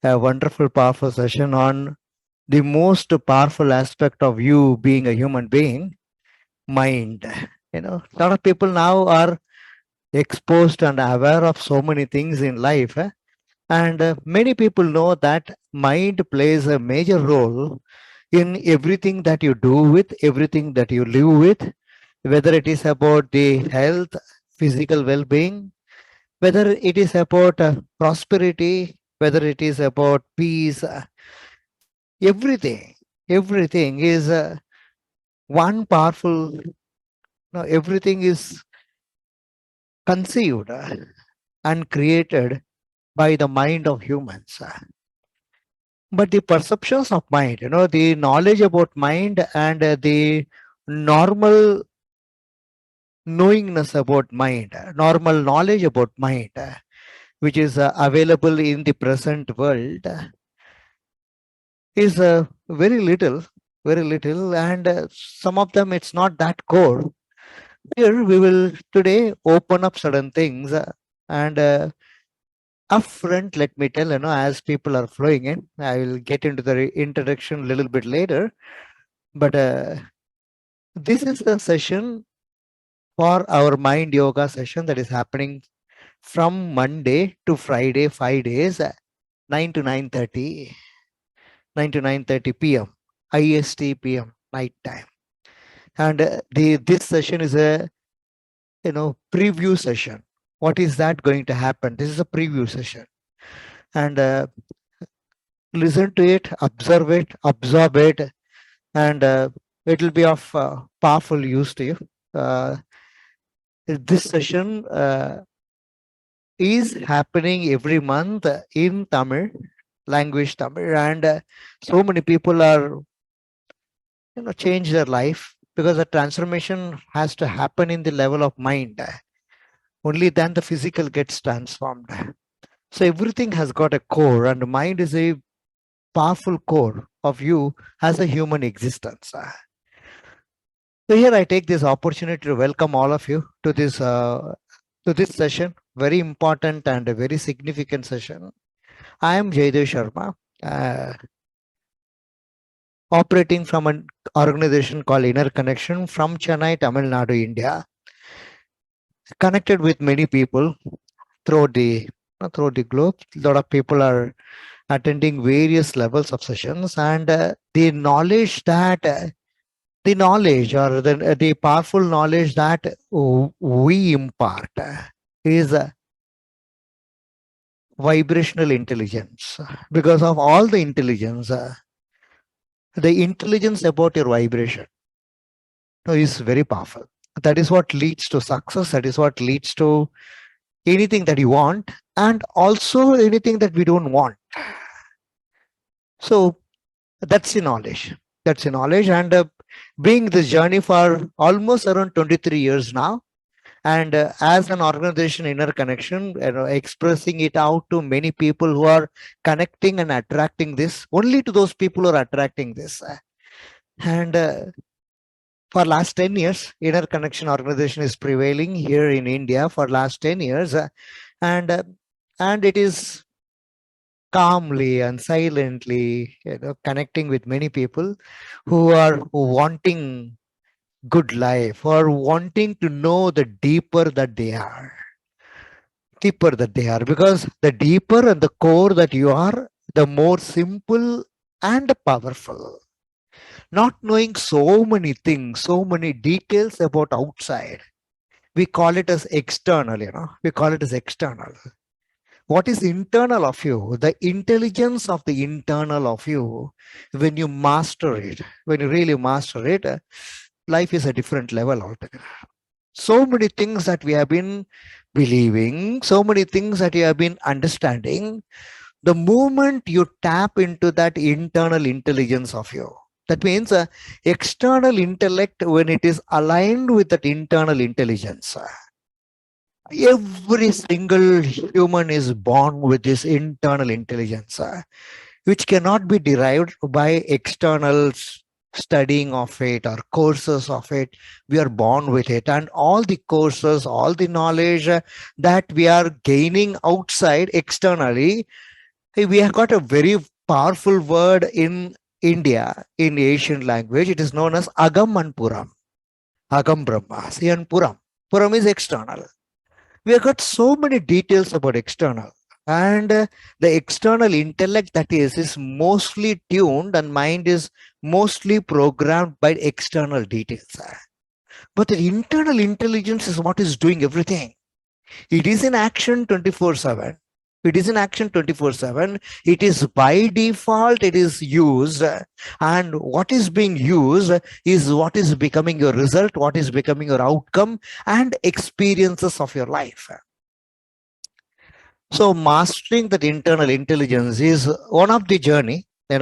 a wonderful, powerful session on the most powerful aspect of you being a human being, mind. A lot of people now are exposed and aware of so many things in life, and many people know that mind plays a major role in everything that you do with, everything that you live with, whether it is about the health, physical well-being, whether it is about prosperity, whether it is about peace, everything, everything is one powerful, everything is conceived and created by the mind of humans. But the perceptions of mind, the knowledge about mind and the normal knowingness about mind, normal knowledge about mind, which is available in the present world, is very little, and some of them it's not that core. Here we will today open up certain things, and upfront, let me tell, as people are flowing in, I will get into the introduction a little bit later, but this is the session for our mind yoga session that is happening from Monday to Friday, 5 days, 9 to 9:30, 9 to 9:30 p.m. IST p.m. night time. And this session is a preview session. What is that going to happen? This is a preview session, and listen to it, observe it, absorb it, and it will be of powerful use to you. This session is happening every month in Tamil language, Tamil, and so many people are change their life because the transformation has to happen in the level of mind. Only then the physical gets transformed. So everything has got a core, and mind is a powerful core of you as a human existence. So here I take this opportunity to welcome all of you to this session, very important and a very significant session. I am Jaydev Sharma, operating from an organization called Inner Connection from Chennai, Tamil Nadu, India. Connected with many people through the globe. A lot of people are attending various levels of sessions, and the knowledge that the knowledge or the powerful knowledge that we impart is vibrational intelligence. Because of all the intelligence, the intelligence about your vibration is very powerful. That is what leads to success. That is what leads to anything that you want, and also anything that we don't want. So that's the knowledge. That's the knowledge. And being this journey for almost around 23 years now, and as an organization, Inner Connection, expressing it out to many people who are connecting and attracting this, only to those people who are attracting this. And for last 10 years, Inner Connection organization is prevailing here in India for last 10 years. And it is calmly and silently connecting with many people who are wanting good life or wanting to know the deeper that they are. Deeper that they are, because the deeper and the core that you are, the more simple and powerful. Not knowing so many things, so many details about outside, we call it as external, we call it as external. What is internal of you, the intelligence of the internal of you, when you master it, when you really master it, life is a different level altogether. So many things that we have been believing, so many things that you have been understanding, the moment you tap into that internal intelligence of you, that means external intellect, when it is aligned with that internal intelligence, every single human is born with this internal intelligence, which cannot be derived by external studying of it or courses of it. We are born with it, and all the courses, all the knowledge that we are gaining outside externally Hey, we have got a very powerful word in India, in Asian language. It is known as Agam and Puram. Agam Brahma, see, and Puram. Puram is external. We have got so many details about external. And the external intellect that is mostly tuned, and mind is mostly programmed by external details. But the internal intelligence is what is doing everything. It is in action 24/7. It is in action 24/7. It is by default, it is used. And what is being used is what is becoming your result, what is becoming your outcome, and experiences of your life. So mastering that internal intelligence is one of the journey. In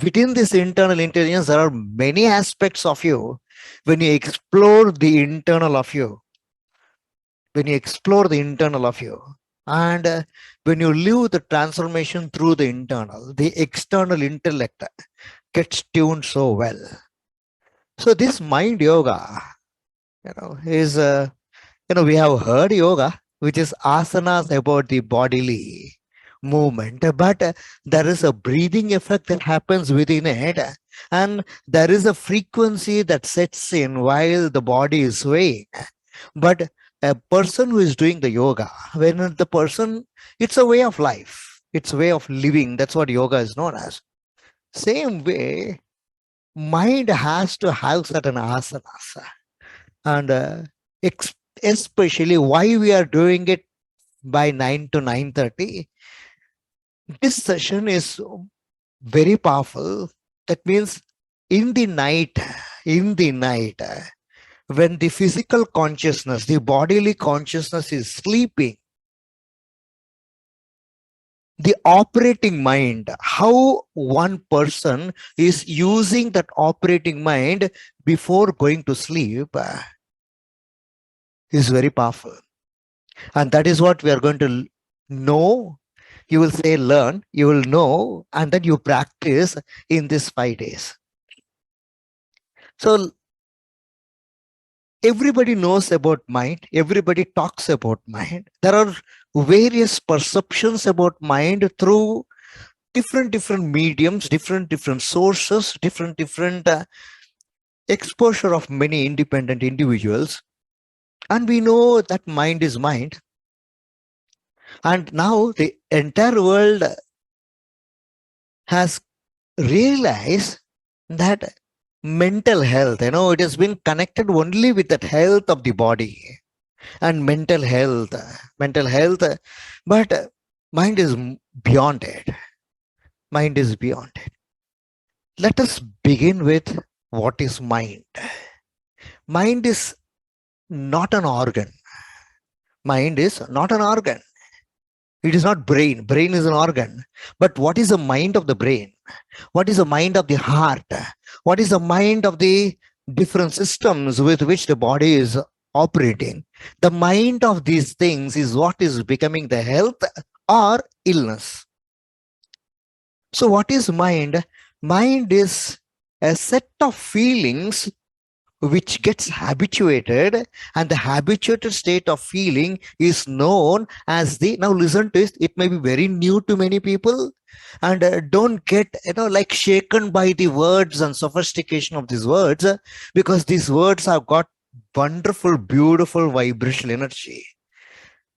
within this internal intelligence, there are many aspects of you. When you explore the internal of you, when you explore the internal of you, and when you live the transformation through the internal, the external intellect gets tuned so well. So this mind yoga, is we have heard yoga, which is asanas about the bodily movement, but there is a breathing effect that happens within it, and there is a frequency that sets in while the body is swaying. But a person who is doing the yoga, when the person, it's a way of life, it's a way of living. That's what yoga is known as. Same way, mind has to have certain asanas, and especially why we are doing it by 9 to 9:30. This session is very powerful. That means in the night, in the night, when the physical consciousness, the bodily consciousness is sleeping, the operating mind, how one person is using that operating mind before going to sleep is very powerful. And that is what we are going to know. You will say learn, you will know, and then you practice in these 5 days. So everybody knows about mind, everybody talks about mind. There are various perceptions about mind through different mediums, different sources, different exposure of many independent individuals. And we know that mind is mind. And now the entire world has realized that mental health, it has been connected only with that health of the body and mental health, but mind is beyond it. Mind is beyond it. Let us begin with what is mind. Mind is not an organ. Mind is not an organ. It is not brain. Brain is an organ. But what is the mind of the brain? What is the mind of the heart? What is the mind of the different systems with which the body is operating? The mind of these things is what is becoming the health or illness. So what is mind? Mind is a set of feelings which gets habituated, and the habituated state of feeling is known as the, now listen to it, it may be very new to many people, and don't get like shaken by the words and sophistication of these words, because these words have got wonderful, beautiful vibrational energy.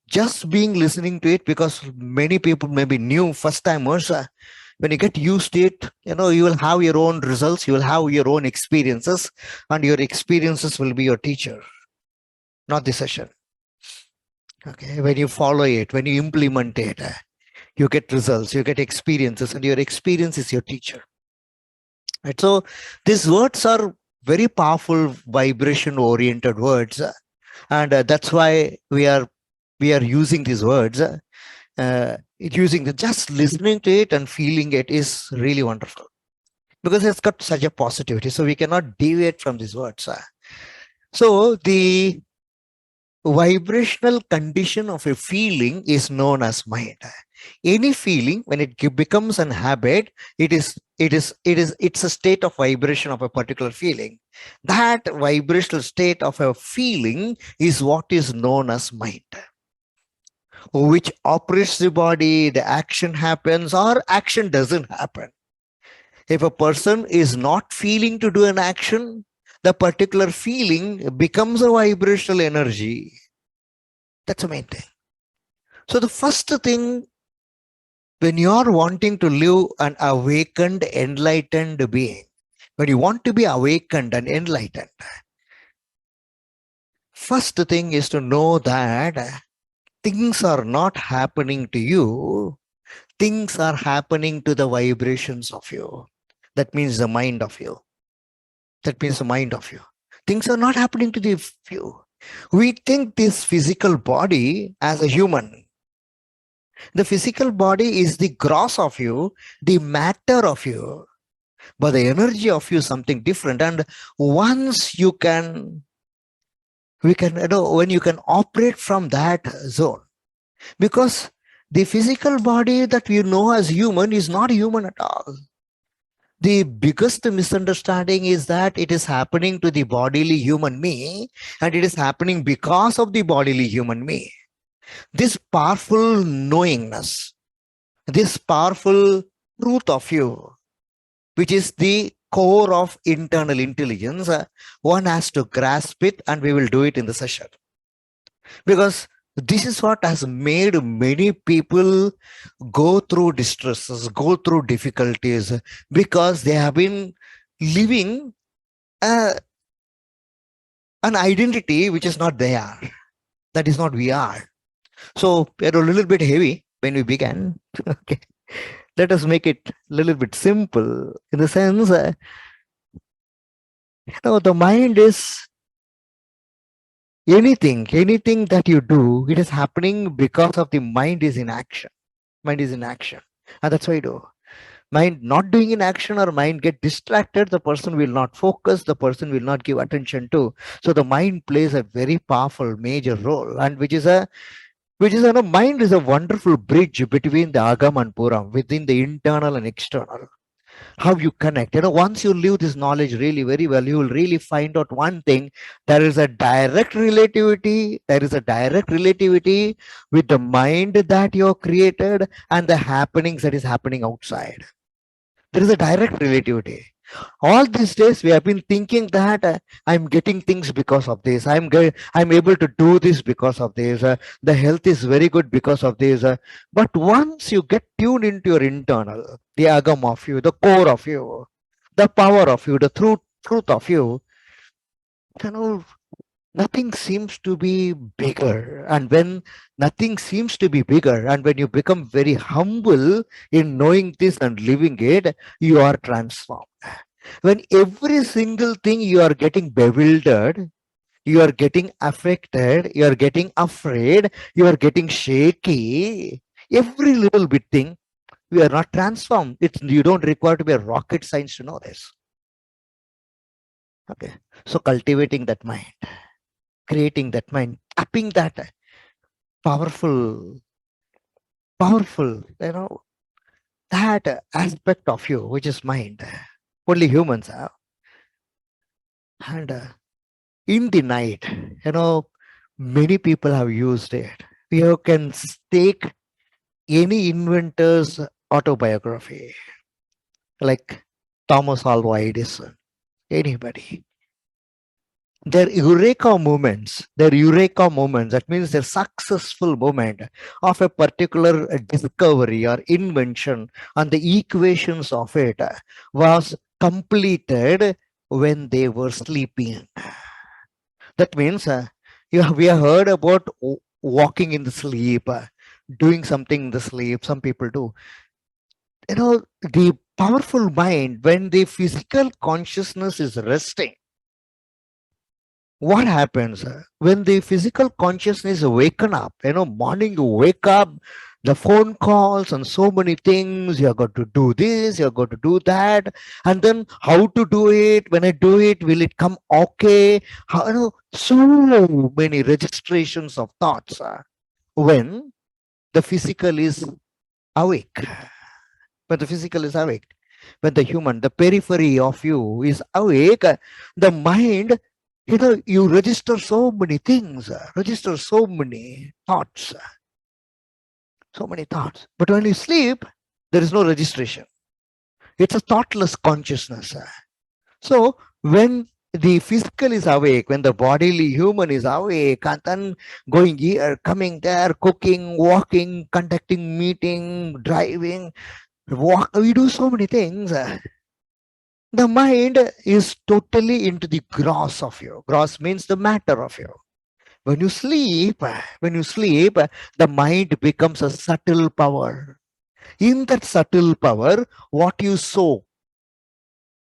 Just being listening to it, because many people may be new, first timers, when you get used to it, you will have your own results, you will have your own experiences, and your experiences will be your teacher, not the session. Okay, when you follow it, when you implement it, you get results, you get experiences, and your experience is your teacher. Right? So these words are very powerful, vibration oriented words, and that's why we are using these words. Just listening to it and feeling it is really wonderful, because it's got such a positivity. So we cannot deviate from these words. So the vibrational condition of a feeling is known as mind. Any feeling, when it becomes an habit, it's a state of vibration of a particular feeling. That vibrational state of a feeling is what is known as mind. which operates the body, the action happens or action doesn't happen. If a person is not feeling to do an action, the particular feeling becomes a vibrational energy. That's the main thing. So the first thing, when you are wanting to live an awakened, enlightened being, when you want to be awakened and enlightened, first thing is to know that things are not happening to you, things are happening to the vibrations of you. That means the mind of you. That means the mind of you. Things are not happening to the you. We think this physical body as a human. The physical body is the gross of you, the matter of you, but the energy of you is something different. And once you can, when you can operate from that zone, because the physical body that we know as human is not human at all. The biggest misunderstanding is that it is happening to the bodily human me, and it is happening because of the bodily human me. This powerful knowingness, this powerful truth of you, which is the core of internal intelligence, one has to grasp it, and we will do it in the session. Because this is what has made many people go through distresses, go through difficulties, because they have been living an identity which is not there. That is not we are. So we're a little bit heavy when we began. Okay. Let us make it a little bit simple in the sense, the mind is anything that you do, it is happening because of the mind is in action. Mind is in action. And that's why you do. Mind not doing in action or mind get distracted, the person will not focus, the person will not give attention to. So the mind plays a very powerful major role, and mind is a wonderful bridge between the Agam and Puram, within the internal and external. How you connect, once you live this knowledge really very well, you will really find out one thing. There is a direct relativity with the mind that you have created and the happenings that is happening outside. There is a direct relativity. All these days we have been thinking that I'm getting things because of this, I'm able to do this because of this, the health is very good because of this, but once you get tuned into your internal, the agam of you, the core of you, the power of you, the truth of you, nothing seems to be bigger. And when nothing seems to be bigger, and when you become very humble in knowing this and living it, you are transformed. When every single thing you are getting bewildered, you are getting affected, you are getting afraid, you are getting shaky, every little bit thing, we are not transformed. You don't require to be a rocket science to know this. Okay. So cultivating that mind, creating that mind, tapping that powerful, that aspect of you, which is mind, only humans have. And in the night, many people have used it. You can take any inventor's autobiography, like Thomas Alva Edison, anybody. Their eureka moments, that means their successful moment of a particular discovery or invention, and the equations of it was completed when they were sleeping. That means we have heard about walking in the sleep, doing something in the sleep. Some people do. The powerful mind, when the physical consciousness is resting, what happens when the physical consciousness waken up? Morning you wake up, the phone calls and so many things. You're going to do this, you're going to do that, and then how to do it. When I do it, will it come okay? So many registrations of thoughts when the physical is awake. When the physical is awake, when the periphery of you is awake, the mind, you register so many things, register so many thoughts. So many thoughts. But when you sleep, there is no registration. It's a thoughtless consciousness. So when the physical is awake, when the bodily human is awake, and then going here, coming there, cooking, walking, conducting meeting, driving, walk, we do so many things. The mind is totally into the gross of you. Gross means the matter of you. When you sleep, the mind becomes a subtle power. In that subtle power, what you sow,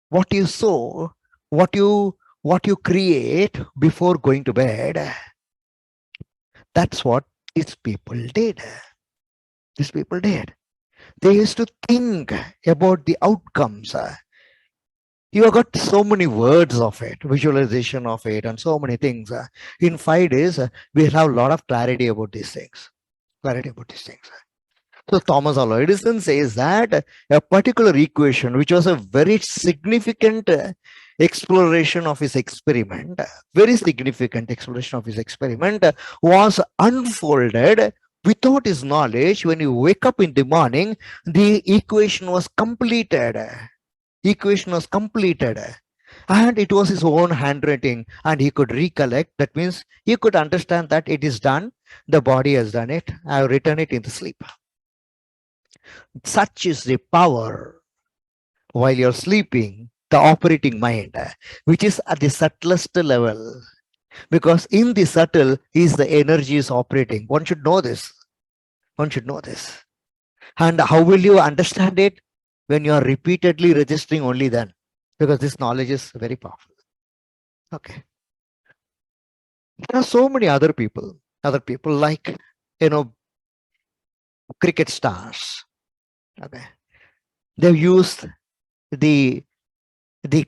what you sow, what you what you create before going to bed, that's what these people did. These people did. They used to think about the outcomes. You have got so many words of it, visualization of it, and so many things. In 5 days, we have a lot of clarity about these things. Clarity about these things. So Thomas Alva Edison says that a particular equation, which was a very significant exploration of his experiment, very significant exploration of his experiment, was unfolded without his knowledge. When you wake up in the morning, the equation was completed. Equation was completed. And it was his own handwriting, and he could recollect. That means he could understand that it is done. The body has done it. I have written it in the sleep. Such is the power while you're sleeping, the operating mind, which is at the subtlest level. Because in the subtle is the energy is operating. One should know this. One should know this. And how will you understand it? When you are repeatedly registering only then. Because this knowledge is very powerful. Okay. There are so many other people like, cricket stars. Okay. They've used the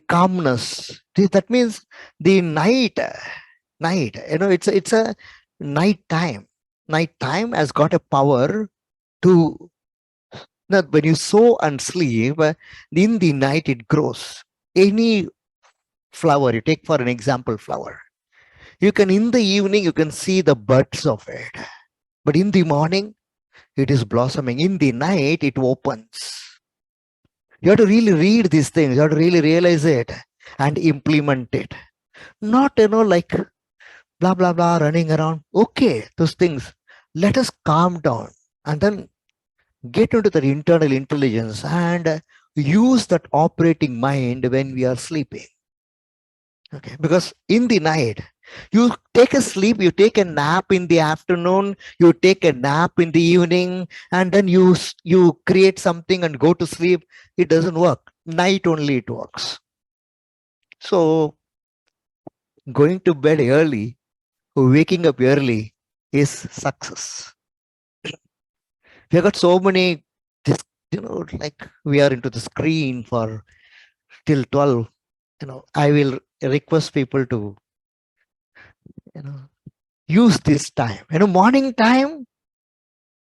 calmness. That means the night. It's a night time. Night time has got a power to, that when you sow and sleep, in the night it grows. Any flower, you take for an example, flower. You can, in the evening, you can see the buds of it. But in the morning, it is blossoming. In the night, it opens. You have to really read these things. You have to really realize it and implement it. Not, like blah, blah, blah, running around. Okay, those things. Let us calm down and then get into the internal intelligence and use that operating mind when we are sleeping. Okay, because in the night, you take a sleep, you take a nap in the afternoon, you take a nap in the evening, and then you create something and go to sleep. It doesn't work. Night only it works. So going to bed early, waking up early is success. We have got so many, like we are into the screen for till 12. I will request people to, use this time. Morning time,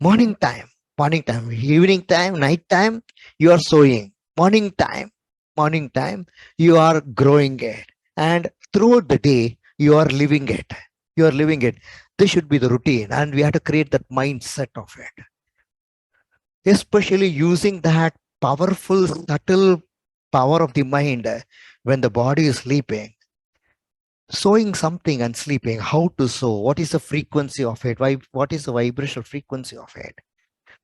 evening time, night time, you are sowing. Morning time, you are growing it. And throughout the day, you are living it. This should be the routine. And we have to create that mindset of it. Especially using that powerful, subtle power of the mind when the body is sleeping. Sowing something and sleeping, how to sow, what is the frequency of it, what is the vibrational frequency of it,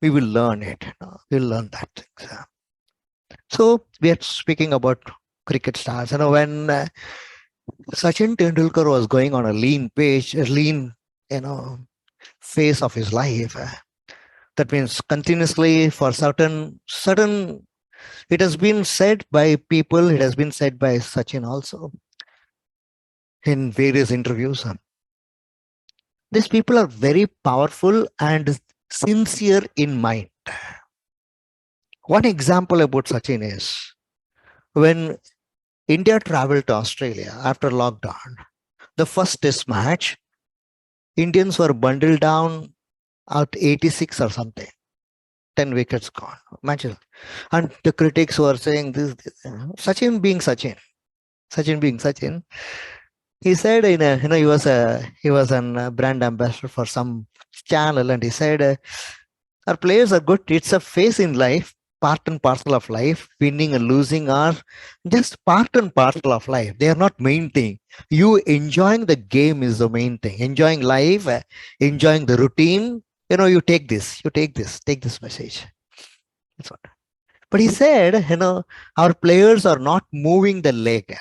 we will learn it. We'll learn that things. So we are speaking about cricket stars. When Sachin Tendulkar was going on a lean phase of his life, that means continuously for certain, it has been said by people, it has been said by Sachin also in various interviews. These people are very powerful and sincere in mind. One example about Sachin is when India traveled to Australia after lockdown, the first test match, Indians were bundled down at 86 or something. 10 wickets gone. Imagine. And the critics were saying this. Sachin being Sachin. He said he was an brand ambassador for some channel, and he said, Our players are good. It's a phase in life, part and parcel of life. Winning and losing are just part and parcel of life. They are not main thing. You enjoying the game is the main thing. Enjoying life, enjoying the routine. You take this, take this message. That's what. But he said, our players are not moving the leg.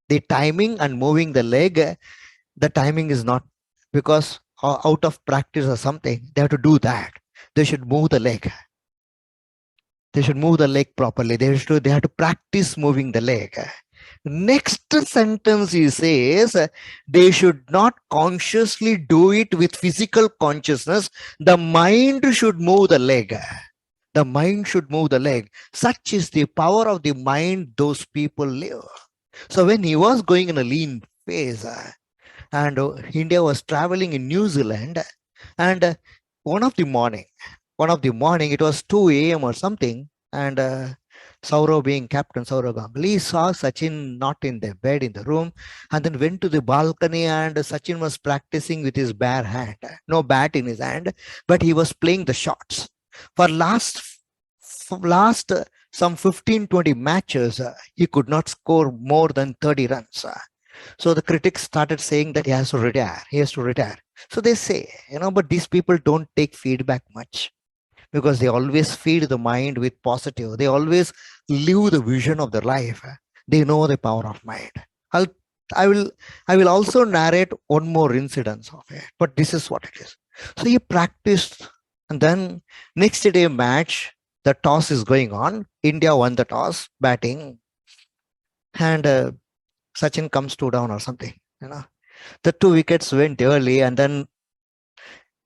The timing and moving the leg, the timing is not because out of practice or something, they have to do that. They should move the leg. They should move the leg properly. They have to practice moving the leg. Next sentence he says, they should not consciously do it with physical consciousness. The mind should move the leg. The mind should move the leg. Such is the power of the mind those people live. So when he was going in a lean phase, and India was traveling in New Zealand, and one of the morning, it was 2 a.m. or something, and Saurav being captain, Saurav Ganguly, saw Sachin not in the bed in the room, and then went to the balcony, and Sachin was practicing with his bare hand, no bat in his hand, but he was playing the shots. For last some 15-20 matches, he could not score more than 30 runs. So the critics started saying that he has to retire. He has to retire. So they say, but these people don't take feedback much because they always feed the mind with positive. They always live the vision of their life. They know the power of mind. I will also narrate one more incident of it, but this is what it is. So he practiced, and then next day match, the toss is going on. India won the toss, batting, and Sachin comes 2 down or something. The 2 wickets went early, and then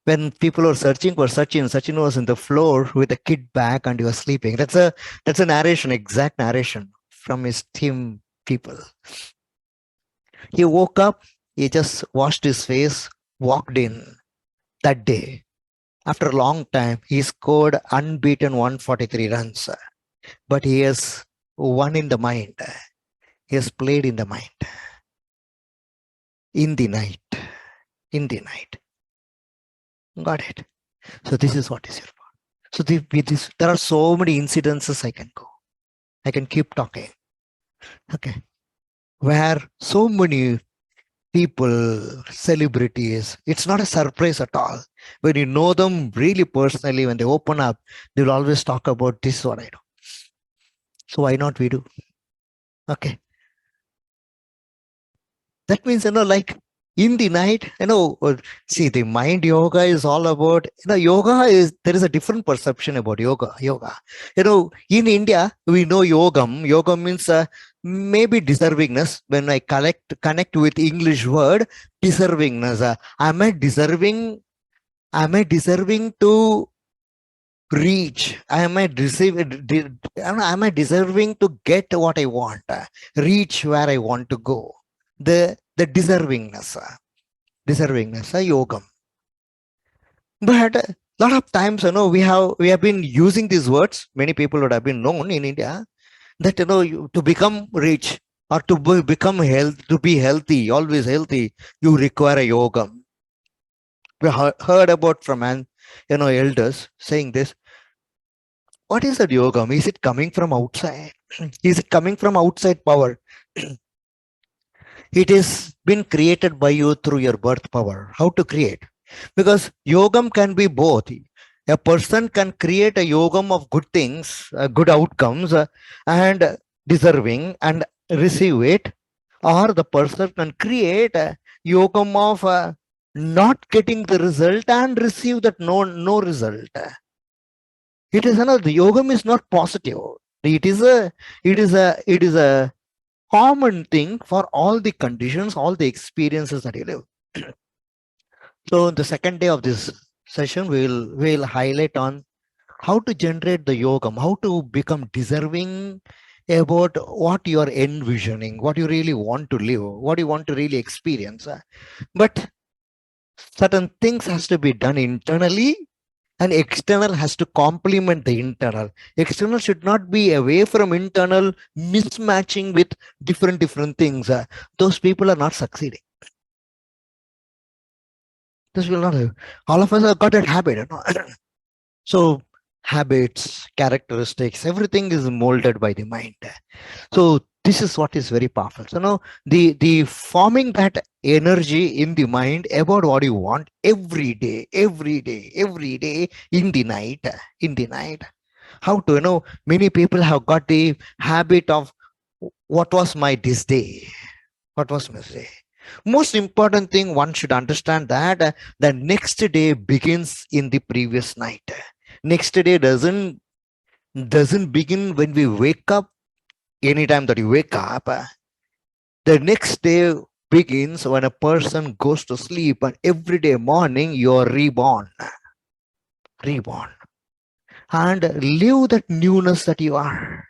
when people were searching for Sachin, Sachin was in the floor with a kid bag and he was sleeping. That's a narration, exact narration from his team people. He woke up, he just washed his face, walked in that day. After a long time, he scored unbeaten 143 runs. But he has won in the mind. He has played in the mind. In the night. In the night. Got it. So this is what is your part. So there are so many incidences I can go. I can keep talking. Okay. Where so many people, celebrities, it's not a surprise at all. When you know them really personally, when they open up, they will always talk about this is what I do. So why not we do? Okay. That means, like in the night, see, the mind yoga is all about, yoga is, there is a different perception about yoga. In India, we know yogam. Yoga means maybe deservingness. When I connect with English word, deservingness. Am I deserving to reach? Am I deserving to get what I want? Reach where I want to go. The deservingness, yogam. But a lot of times, we have been using these words. Many people would have been known in India that to become rich or to become to be healthy, always healthy, you require a yogam. We heard about from elders saying this. What is that yogam? Is it coming from outside? Is it coming from outside power? It is been created by you through your birth power. How to create? Because yogam can be both. A person can create a yogam of good things, good outcomes, and deserving and receive it, or the person can create a yogam of not getting the result and receive that no result. It is another. The yogam is not positive. It is a common thing for all the conditions, all the experiences that you live. So the second day of this session, we'll highlight on how to generate the yogam, how to become deserving about what you are envisioning, what you really want to live, what you want to really experience. But certain things has to be done internally, and external has to complement the internal. External should not be away from internal, mismatching with different things. Those people are not succeeding. This will not have. All of us have got that habit. So habits, characteristics, everything is molded by the mind. So this is what is very powerful. So now the forming that energy in the mind about what you want every day, every day, every day, in the night. How to, many people have got the habit of what was my this day, what was my day. Most important thing, one should understand that the next day begins in the previous night. Next day doesn't begin when we wake up. Anytime that you wake up, the next day begins when a person goes to sleep, and every day morning you're reborn, and live that newness that you are.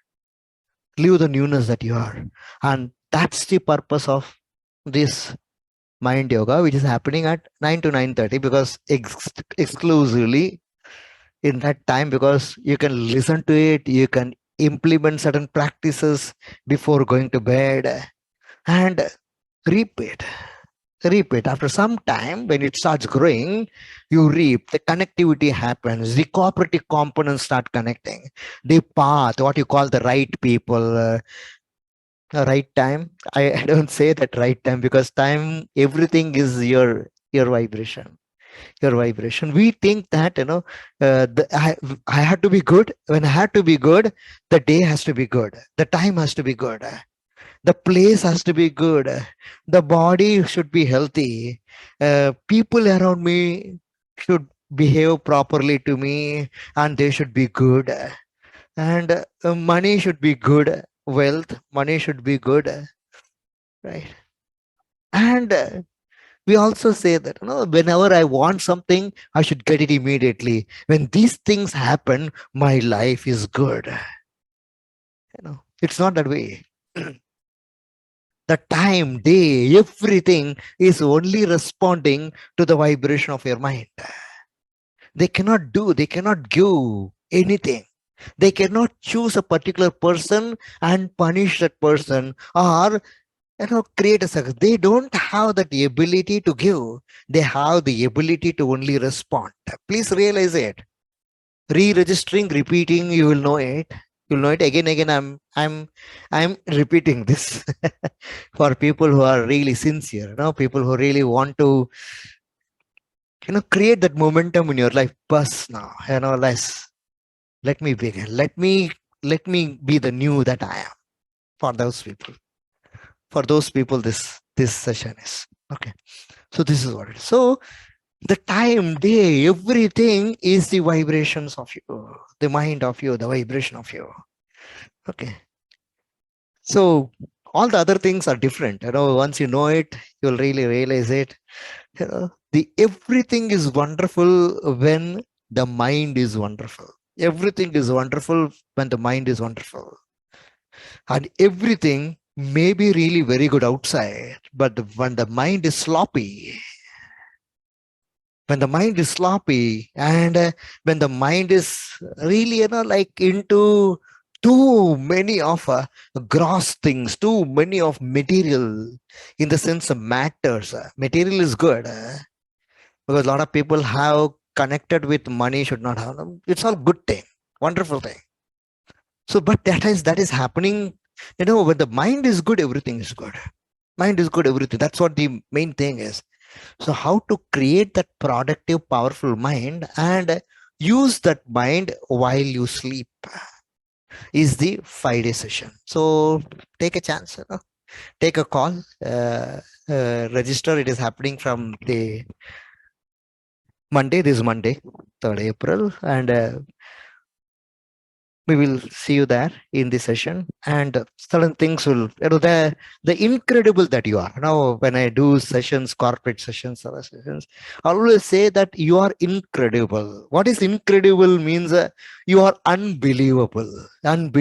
Live the newness that you are, and that's the purpose of this mind yoga, which is happening at 9 to 9:30, because exclusively in that time, because you can listen to it, you can implement certain practices before going to bed, and repeat repeat. After some time, when it starts growing, you reap, the connectivity happens, the cooperative components start connecting, the path, what you call the right people, right time. I don't say that right time, because time, everything is your vibration, your vibration. We think that, I had to be good. When I had to be good, the day has to be good, the time has to be good, the place has to be good, the body should be healthy, people around me should behave properly to me, and they should be good, and money should be good, wealth, money should be good, right? And we also say that, whenever I want something, I should get it immediately. When these things happen, my life is good. It's not that way. The time, day, everything is only responding to the vibration of your mind. They cannot give anything. They cannot choose a particular person and punish that person, or create a success. They don't have that ability to give. They have the ability to only respond. Please realize it. Re-registering, repeating, you will know it. You'll know it again. I'm repeating this for people who are really sincere, people who really want to, create that momentum in your life. Bus now, let me begin. Let me be the new that I am. For those people, this session is okay. So this is what it is. So the time, day, everything is the vibrations of you, the mind of you, the vibration of you. Okay. So all the other things are different. Once you know it, you'll really realize it. The everything is wonderful when the mind is wonderful. Everything is wonderful when the mind is wonderful. And everything may be really very good outside, but when the mind is sloppy, and when the mind is really, like into too many of gross things, too many of material, in the sense of matters. Material is good, because a lot of people have connected with money, should not have them. It's all good thing, wonderful thing. So, but that is happening, when the mind is good, everything is good. Mind is good, everything. That's what the main thing is. So how to create that productive, powerful mind and use that mind while you sleep is the 5-day session. So take a chance, take a call, register. It is happening from the Monday, this Monday, 3rd April, and we will see you there in the session, and certain things will, the incredible that you are. Now, when I do sessions, corporate sessions, other sessions, I always say that you are incredible. What is incredible means, you are unbelievable. And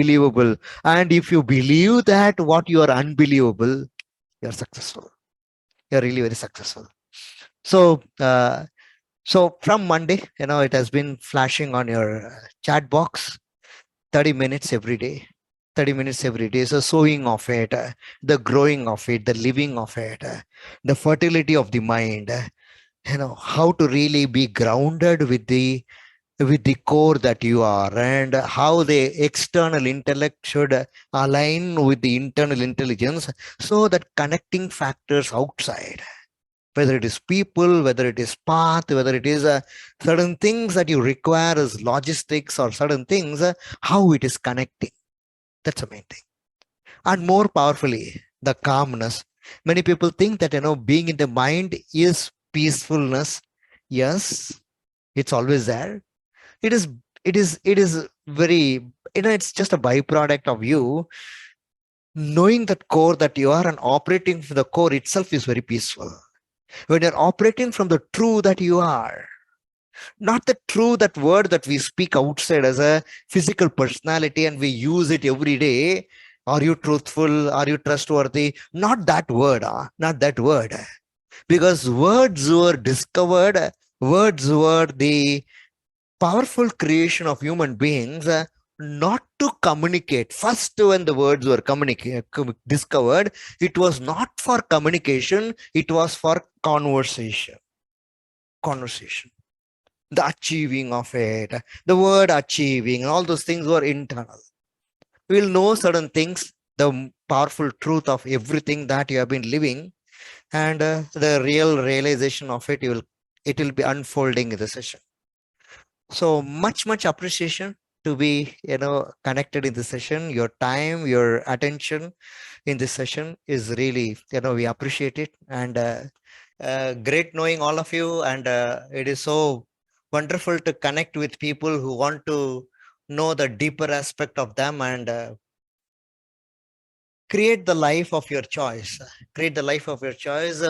if you believe that what you are unbelievable, you're successful. You're really very successful. So from Monday, it has been flashing on your chat box. 30 minutes every day. 30 minutes every day. So sowing of it, the growing of it, the living of it, the fertility of the mind, how to really be grounded with the with the core that you are, and how the external intellect should align with the internal intelligence, so that connecting factors outside, whether it is people, whether it is path, whether it is certain things that you require as logistics or certain things, how it is connecting. That's the main thing. And more powerfully, the calmness. Many people think that, being in the mind is peacefulness. Yes, it's always there. It is very, it's just a byproduct of you knowing that core that you are, and operating from the core itself is very peaceful. When you're operating from the true that you are, not the true, that word that we speak outside as a physical personality and we use it every day. Are you truthful? Are you trustworthy? Not that word, not that word. Because words were discovered, words were the powerful creation of human beings, not to communicate. First, when the words were discovered, it was not for communication, it was for conversation. Conversation. The achieving of it, the word achieving, all those things were internal. We'll know certain things, the powerful truth of everything that you have been living, and the real realization of it will be unfolding in the session. So much appreciation to be connected in the session. Your time, your attention in this session is really, we appreciate it. And great knowing all of you. And it is so wonderful to connect with people who want to know the deeper aspect of them, and create the life of your choice. Create the life of your choice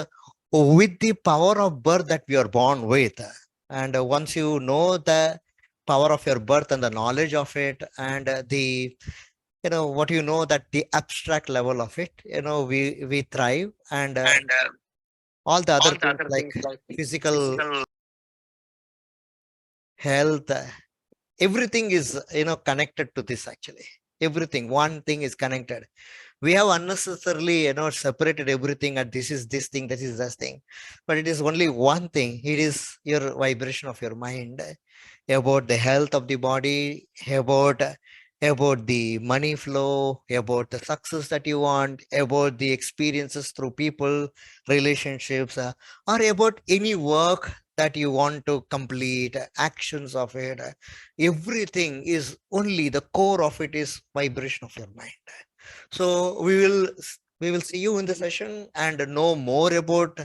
with the power of birth that we are born with. And once you know the power of your birth and the knowledge of it, and the what you know, that the abstract level of it, we thrive. And all the other things like physical health, everything is connected to this. Actually, everything, one thing is connected. We have unnecessarily separated everything, and this is this thing, this is this thing, but it is only one thing. It is your vibration of your mind, about the health of the body, about the money flow, about the success that you want, about the experiences through people, relationships, or about any work that you want to complete, actions of it. Everything is only, the core of it is vibration of your mind. So we will see you in the session and know more about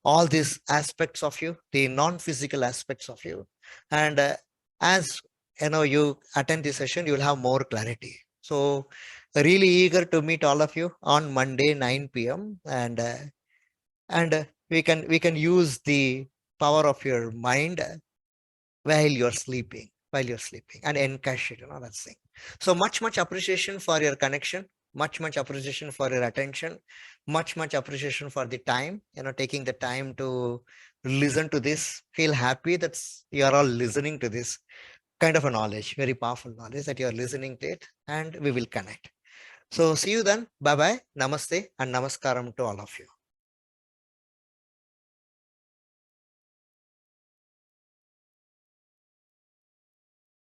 all these aspects of you, the non-physical aspects of you. And as you attend this session, you will have more clarity. So really eager to meet all of you on Monday 9 p.m. And we can use the power of your mind while you're sleeping and encash it, that's thing. So much appreciation for your connection, much appreciation for your attention, much appreciation for the time, taking the time to listen to this. Feel happy that you are all listening to this kind of a knowledge, very powerful knowledge, that you are listening to it, and we will connect. So see you then. Bye bye, namaste, and namaskaram to all of you.